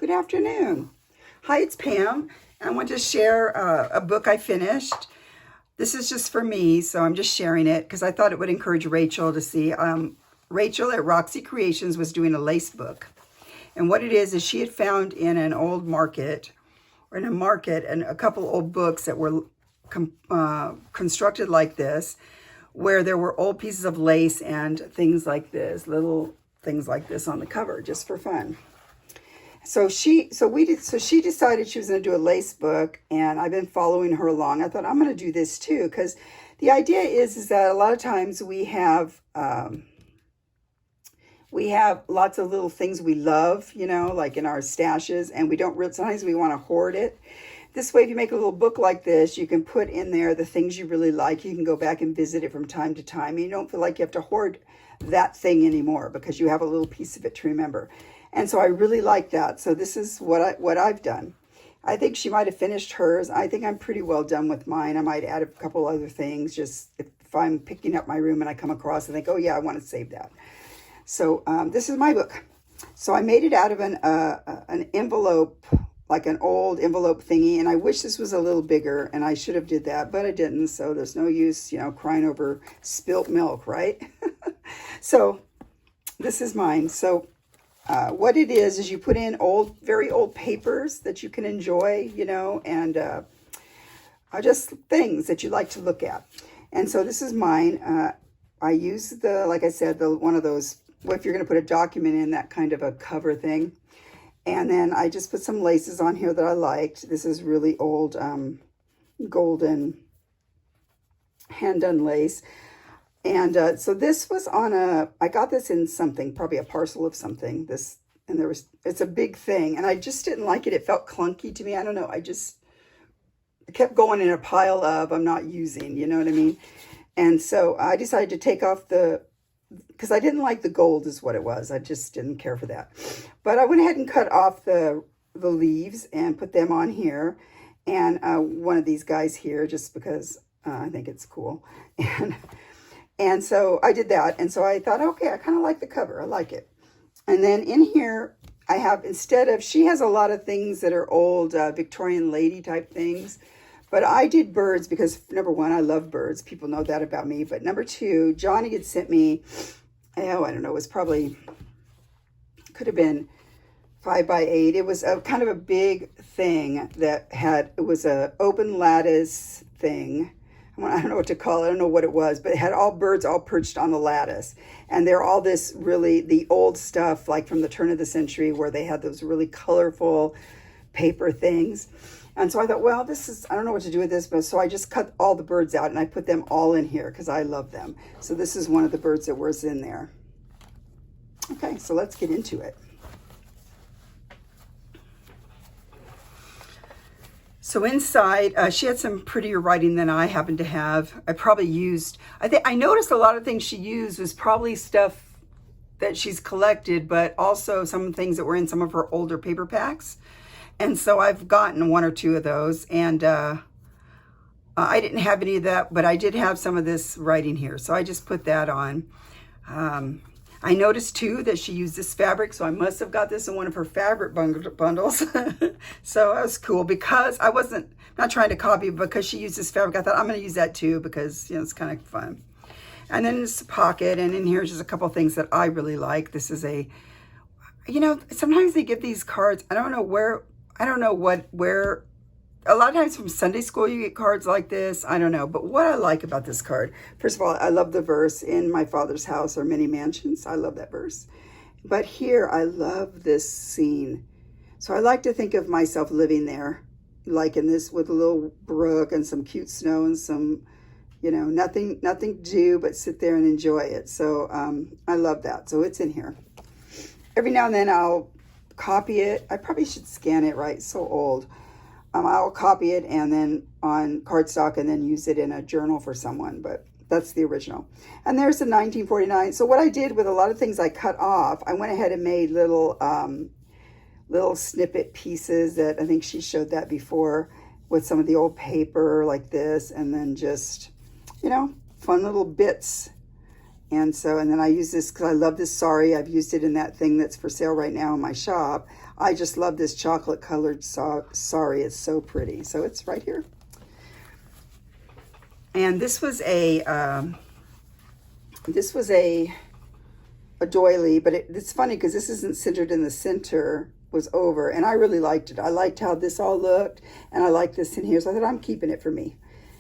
Good afternoon. Hi, it's Pam. I want to share a book I finished. This is just for me, so I'm just sharing it because I thought it would encourage Rachel to see. Rachel at Roxy Creations was doing a lace book. And what it is she had found in an old market, or in a market, and a couple old books that were constructed like this, where there were old pieces of lace and things like this, little things like this on the cover, just for fun. So she decided she was going to do a lace book, and I've been following her along. I thought I'm going to do this too, because the idea is that a lot of times we have lots of little things we love, like in our stashes, and we don't really, sometimes we want to hoard it. This way, if you make a little book like this, you can put in there the things you really like. You can go back and visit it from time to time. And you don't feel like you have to hoard that thing anymore because you have a little piece of it to remember. And so I really like that. So this is what I've done. I think she might have finished hers. I think I'm pretty well done with mine. I might add a couple other things, just if I'm picking up my room and I come across and think, oh yeah, I want to save that. So this is my book. So I made it out of an envelope, like an old envelope thingy, and I wish this was a little bigger, and I should have did that, but I didn't. So there's no use, crying over spilt milk, right? So this is mine. So what it is you put in very old papers that you can enjoy, and just things that you like to look at. And so this is mine. I use like I said, one of those, if you're going to put a document in, that kind of a cover thing. And then I just put some laces on here that I liked. This is really old golden hand-done lace. And so this was on I got this in something, probably a parcel of something. It's a big thing. And I just didn't like it. It felt clunky to me. I don't know. I kept going in a pile of I'm not using, you know what I mean? And so I decided to take off because I didn't like the gold is what it was. I just didn't care for that. But I went ahead and cut off the leaves and put them on here. And one of these guys here, just because I think it's cool. And so I did that. And so I thought, okay, I kind of like the cover. I like it. And then in here, I have, she has a lot of things that are old Victorian lady type things. But I did birds because, number one, I love birds. People know that about me. But number two, Johnny had sent me, I don't know, it was could have been 5x8. It was kind of a big thing it was a open lattice thing. I don't know what to call it. I don't know what it was, but it had all birds all perched on the lattice. And they're all the old stuff, like from the turn of the century, where they had those really colorful paper things. And so I thought, well, I don't know what to do with this, but so I just cut all the birds out and I put them all in here because I love them. So this is one of the birds that was in there. Okay, so let's get into it. So inside, she had some prettier writing than I happen to have. I noticed a lot of things she used was probably stuff that she's collected, but also some things that were in some of her older paper packs. And so I've gotten one or two of those, and I didn't have any of that, but I did have some of this writing here. So I just put that on. I noticed too that she used this fabric, so I must have got this in one of her fabric bundles. So that was cool because I wasn't not trying to copy, because she used this fabric. I thought I'm going to use that too because it's kind of fun. And then this pocket, and in here is just a couple things that I really like. This is sometimes they give these cards. I don't know where. A lot of times from Sunday school you get cards like this. I don't know. But what I like about this card, first of all, I love the verse, "In my Father's house are many mansions." I love that verse. But here, I love this scene. So I like to think of myself living there, like in this, with a little brook and some cute snow and some, nothing to do but sit there and enjoy it. So I love that. So it's in here. Every now and then I'll copy it. I probably should scan it, right? It's so old. I'll copy it and then on cardstock and then use it in a journal for someone, but that's the original. And there's the 1949. So what I did with a lot of things I cut off, I went ahead and made little snippet pieces that I think she showed that before, with some of the old paper like this, and then just, fun little bits And so, and then I use this because I love this sari. I've used it in that thing that's for sale right now in my shop. I just love this chocolate colored sari. It's so pretty. So it's right here. And this was a doily, but it's funny because this isn't centered in the center, was over, and I really liked it. I liked how this all looked, and I like this in here, so I thought I'm keeping it for me.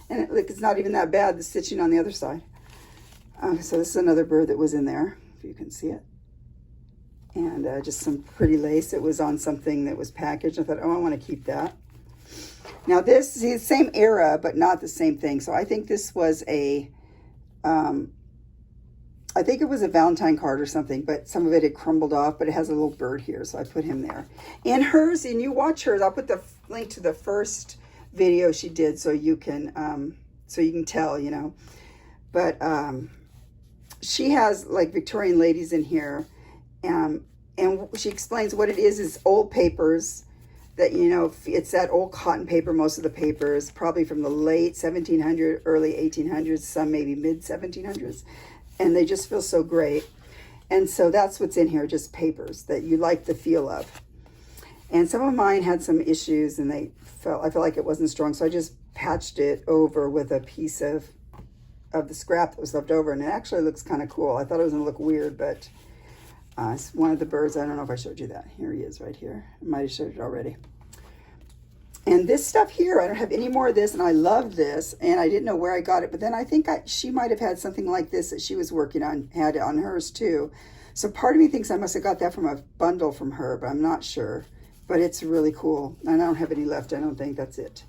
And it's not even that bad, the stitching on the other side. So this is another bird that was in there, if you can see it. And just some pretty lace. It was on something that was packaged. I thought, oh, I want to keep that. Now this, see, the same era, but not the same thing. So I think this was I think it was a Valentine card or something, but some of it had crumbled off, but it has a little bird here, so I put him there. And hers, and you watch hers, I'll put the link to the first video she did so you can tell, you know. But she has like Victorian ladies in here, and she explains what it is old papers that, you know, it's that old cotton paper, most of the papers, probably from the late 1700s, early 1800s, some maybe mid 1700s. And they just feel so great. And so that's what's in here, just papers that you like the feel of. And some of mine had some issues, and I felt like it wasn't strong, so I just patched it over with a piece of the scrap that was left over, and it actually looks kind of cool. I thought it was gonna look weird, but it's one of the birds. I don't know if I showed you that. Here he is right here. I might have showed it already. And this stuff here, I don't have any more of this, and I love this, and I didn't know where I got it, but then I think she might have had something like this that she was working on, had it on hers too. So part of me thinks I must have got that from a bundle from her, but I'm not sure. But it's really cool, and I don't have any left. I don't think. That's it.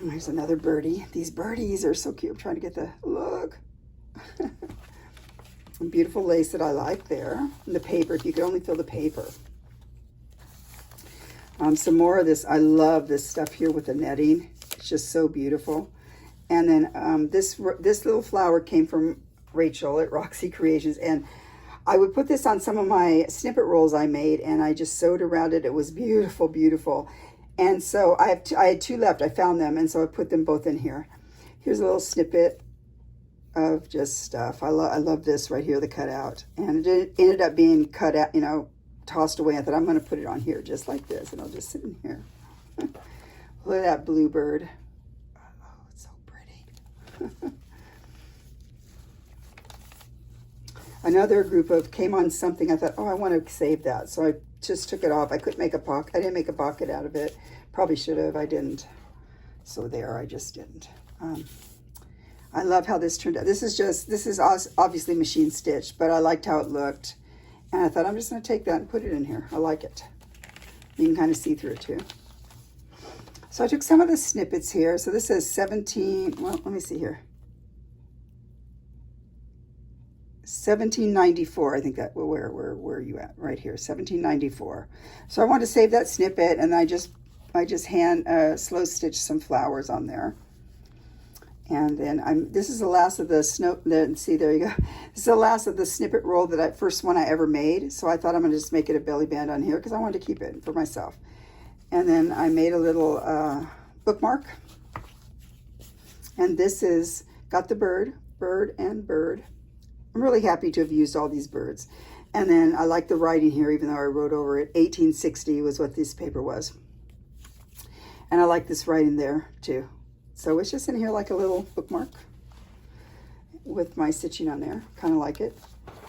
And there's another birdie. These birdies are so cute. I'm trying to get the look. Beautiful lace that I like there. And the paper, if you could only feel the paper. Some more of this. I love this stuff here with the netting. It's just so beautiful. And then this little flower came from Rachel at Roxy Creations, and I would put this on some of my snippet rolls I made, and I just sewed around it. It was beautiful, beautiful. And so I had two left. I found them, and so I put them both in here. Here's a little snippet of just stuff. I love this right here, the cutout. And it ended up being cut out, you know, tossed away. I thought I'm going to put it on here just like this, and I'll just sit in here. Look at that bluebird. Oh, it's so pretty. Another group of came on something. I thought, oh, I want to save that, so I just took it off. I couldn't make a pocket. I didn't make a pocket out of it. Probably should have. I didn't. So there, I just didn't. I love how this turned out. This is obviously machine stitched, but I liked how it looked. And I thought, I'm just going to take that and put it in here. I like it. You can kind of see through it too. So I took some of the snippets here. So this says 17, well, let me see here. 1794, I think that, well, where are you at? Right here, 1794. So I want to save that snippet, and I just hand slow stitch some flowers on there. And then this is the last of the see, there you go. This is the last of the snippet roll that first one I ever made. So I thought I'm gonna just make it a belly band on here because I wanted to keep it for myself. And then I made a little bookmark. And this is, got the bird, and bird. I'm really happy to have used all these birds. And then I like the writing here, even though I wrote over it. 1860 was what this paper was. And I like this writing there too. So it's just in here like a little bookmark with my stitching on there. Kind of like it.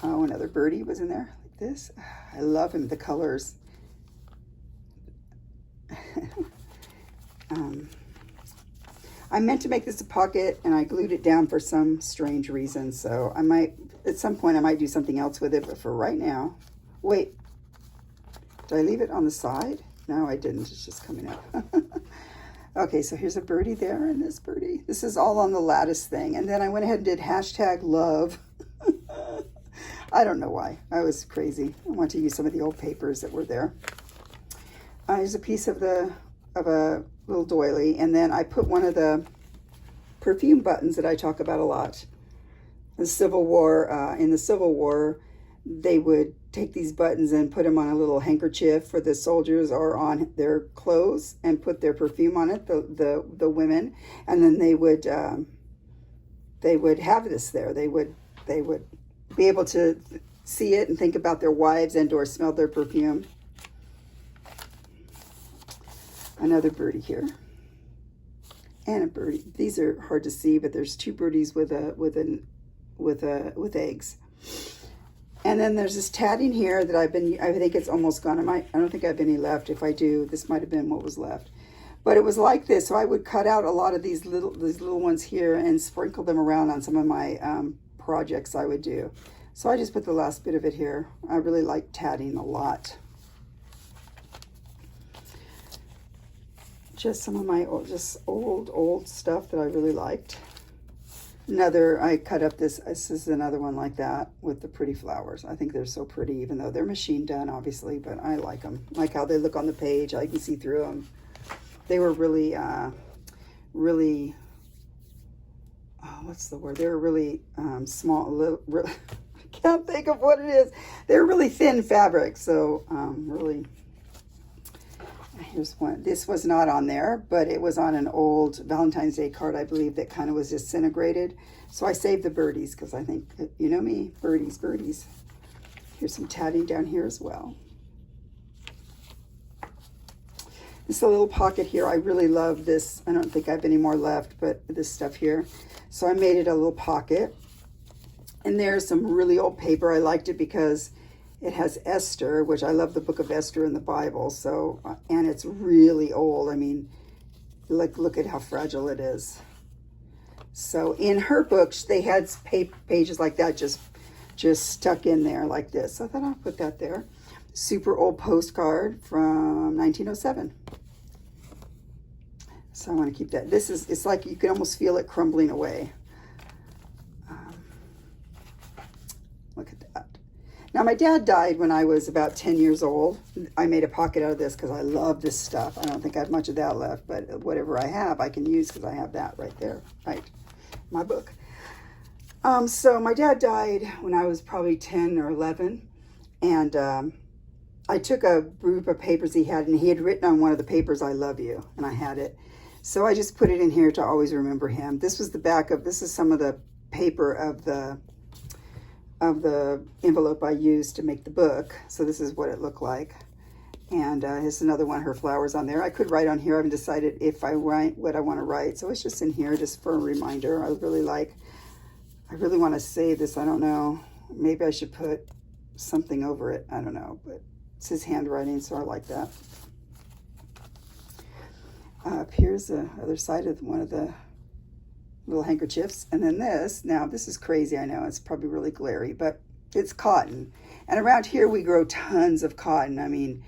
Oh, another birdie was in there like this. I love him, the colors. I meant to make this a pocket, and I glued it down for some strange reason. So I might, at some point, I might do something else with it. But for right now, wait, did I leave it on the side? No, I didn't. It's just coming up. Okay, so here's a birdie there and this birdie. This is all on the lattice thing. And then I went ahead and did #love. I don't know why. I was crazy. I want to use some of the old papers that were there. Here's a piece of a little doily. And then I put one of the perfume buttons that I talk about a lot. The Civil War, in the Civil War, they would take these buttons and put them on a little handkerchief for the soldiers or on their clothes and put their perfume on it, the women, and then they would they would have this there. They would be able to see it and think about their wives and or smell their perfume. Another birdie here. And a birdie. These are hard to see, but there's two birdies with eggs. And then there's this tatting here that I think it's almost gone. I don't think I have any left. If I do, this might have been what was left. But it was like this, so I would cut out a lot of these little ones here and sprinkle them around on some of my projects I would do. So I just put the last bit of it here. I really like tatting a lot. Just some of my old stuff that I really liked. I cut up this is another one like that with the pretty flowers. I think they're so pretty, even though they're machine done, obviously, but I like them. Like how they look on the page. I can see through them. They were really, really, what's the word? They were really small, really, I can't think of what it is. They're really thin fabric, so really, here's one. This was not on there, but it was on an old Valentine's Day card, I believe, that kind of was disintegrated. So I saved the birdies because I think, you know me, birdies. Here's some tatting down here as well. This is a little pocket here. I really love this. I don't think I have any more left, but this stuff here. So I made it a little pocket. And there's some really old paper. I liked it because it has Esther, which I love the book of Esther in the Bible. So, and it's really old. I mean, look at how fragile it is. So in her books, they had pages like that just stuck in there like this. So I thought I'll put that there. Super old postcard from 1907. So I want to keep that. It's like you can almost feel it crumbling away. Look at that. Now, my dad died when I was about 10 years old. I made a pocket out of this because I love this stuff. I don't think I have much of that left, but whatever I have, I can use because I have that right there, right? My book. So my dad died when I was probably 10 or 11, and I took a group of papers he had, and he had written on one of the papers, "I love you," and I had it. So I just put it in here to always remember him. This was the back of, this is some of the paper of the envelope I used to make the book. So this is what it looked like. And here's another one, her flowers on there. I could write on here. I haven't decided if I write what I want to write. So it's just in here just for a reminder. I really want to save this. I don't know. Maybe I should put something over it. I don't know, but it's his handwriting, so I like that. Here's the other side of one of the little handkerchiefs. And then this, now this is crazy, I know, it's probably really glary, but it's cotton. And around here we grow tons of cotton. I mean,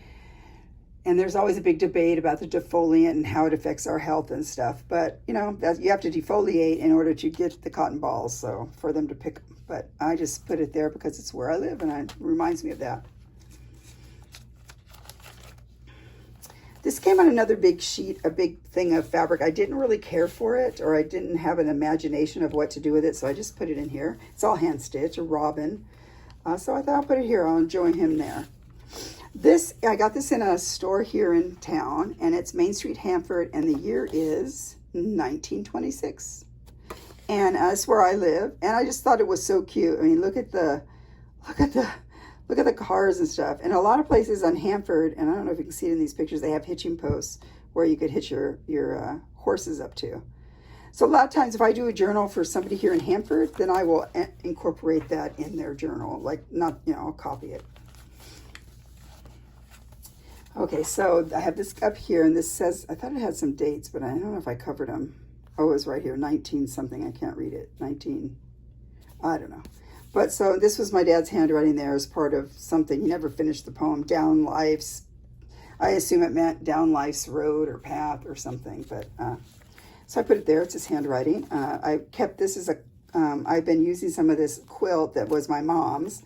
and there's always a big debate about the defoliant and how it affects our health and stuff. But, you know, you have to defoliate in order to get the cotton balls, so for them to pick. But I just put it there because it's where I live, and it reminds me of that. This came on another big sheet, a big thing of fabric. I didn't really care for it, or I didn't have an imagination of what to do with it, so I just put it in here. It's all hand stitched, a robin. So I thought I'll put it here. I'll enjoy him there. I got this in a store here in town, and it's Main Street, Hanford, and the year is 1926. And that's where I live, and I just thought it was so cute. I mean, look at the cars and stuff. And a lot of places on Hanford, and I don't know if you can see it in these pictures, they have hitching posts where you could hitch your horses up to. So a lot of times if I do a journal for somebody here in Hanford, then I will incorporate that in their journal. Like, not, you know, I'll copy it. Okay, so I have this up here, and this says, I thought it had some dates, but I don't know if I covered them. Oh, it was right here, 19 something. I can't read it. 19, I don't know. But so this was my dad's handwriting there as part of something. He never finished the poem, Down Life's, I assume it meant down life's road or path or something. But so I put it there. It's his handwriting. I kept this as I've been using some of this quilt that was my mom's.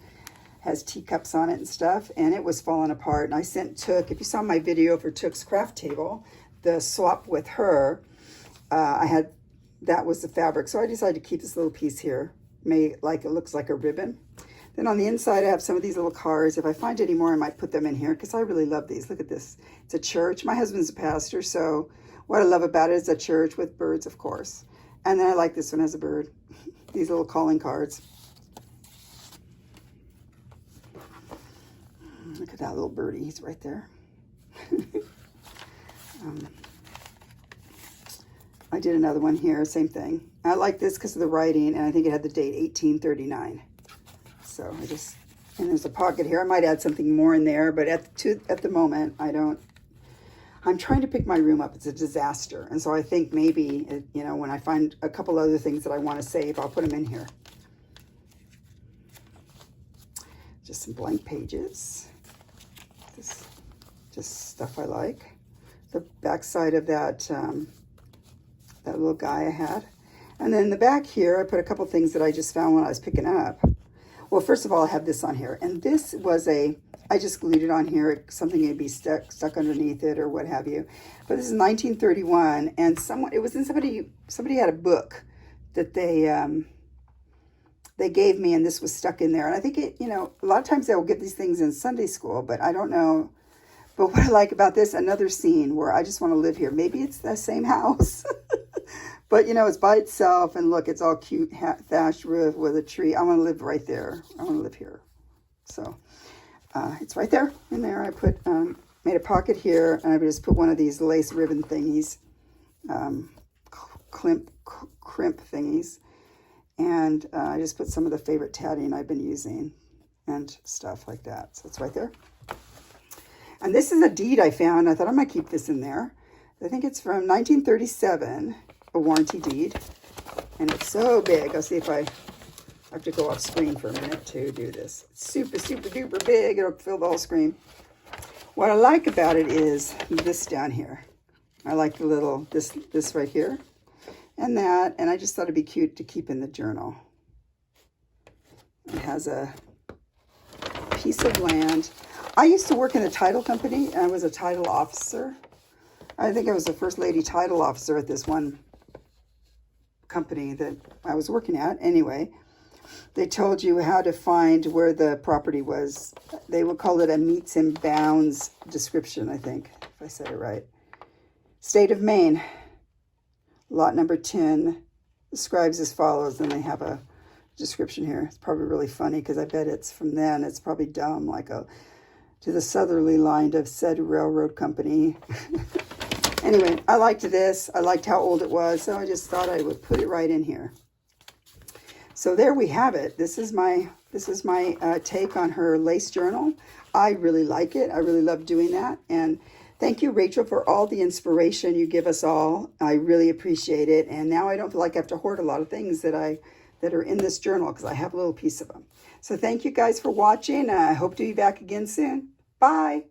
Has teacups on it and stuff, and it was falling apart. And I sent Took, if you saw my video for Took's craft table, the swap with her, that was the fabric. So I decided to keep this little piece here. It looks like a ribbon. Then on the inside, I have some of these little cards. If I find any more, I might put them in here because I really love these. Look at this. It's a church. My husband's a pastor, so what I love about it is a church with birds, of course. And then I like this one as a bird. These little calling cards. Look at that little birdie. He's right there. I did another one here. Same thing. I like this because of the writing. And I think it had the date 1839. So I just... And there's a pocket here. I might add something more in there. But at the moment, I don't... I'm trying to pick my room up. It's a disaster. And so I think maybe, you know, when I find a couple other things that I want to save, I'll put them in here. Just some blank pages. This, just stuff I like. The back side of that, that little guy I had. And then in the back here, I put a couple things that I just found when I was picking up. Well, first of all, I have this on here. And this was I just glued it on here. Something would be stuck underneath it or what have you. But this is 1931, and it was in somebody had a book that they gave me, and this was stuck in there. And I think you know, a lot of times they will get these things in Sunday school, but I don't know. But what I like about this, another scene where I just want to live here. Maybe it's the same house. But, you know, it's by itself, and look, it's all cute thatched roof with a tree. I want to live right there. I want to live here. So... it's right there. In there, I put made a pocket here, and I just put one of these lace ribbon thingies, crimp thingies, and I just put some of the favorite tatting I've been using and stuff like that. So it's right there. And this is a deed I found. I thought I might keep this in there. I think it's from 1937, a warranty deed, and it's so big. I'll see if I have to go off screen for a minute to do this. It's super, super duper big. It'll fill the whole screen. What I like about it is this down here. I like the little, this right here. And that, and I just thought it'd be cute to keep in the journal. It has a piece of land. I used to work in a title company, and I was a title officer. I think I was the first lady title officer at this one company that I was working at. Anyway, they told you how to find where the property was. They would call it a meets and bounds description, I think, if I said it right. State of Maine, lot number 10, describes as follows. Then they have a description here. It's probably really funny because I bet it's from then. It's probably dumb, like to the southerly line of said railroad company. Anyway, I liked this. I liked how old it was, so I just thought I would put it right in here. So there we have it. This is my take on her lace journal. I really like it. I really love doing that. And thank you, Rachel, for all the inspiration you give us all. I really appreciate it. And now I don't feel like I have to hoard a lot of things that are in this journal because I have a little piece of them. So thank you guys for watching. I hope to be back again soon. Bye.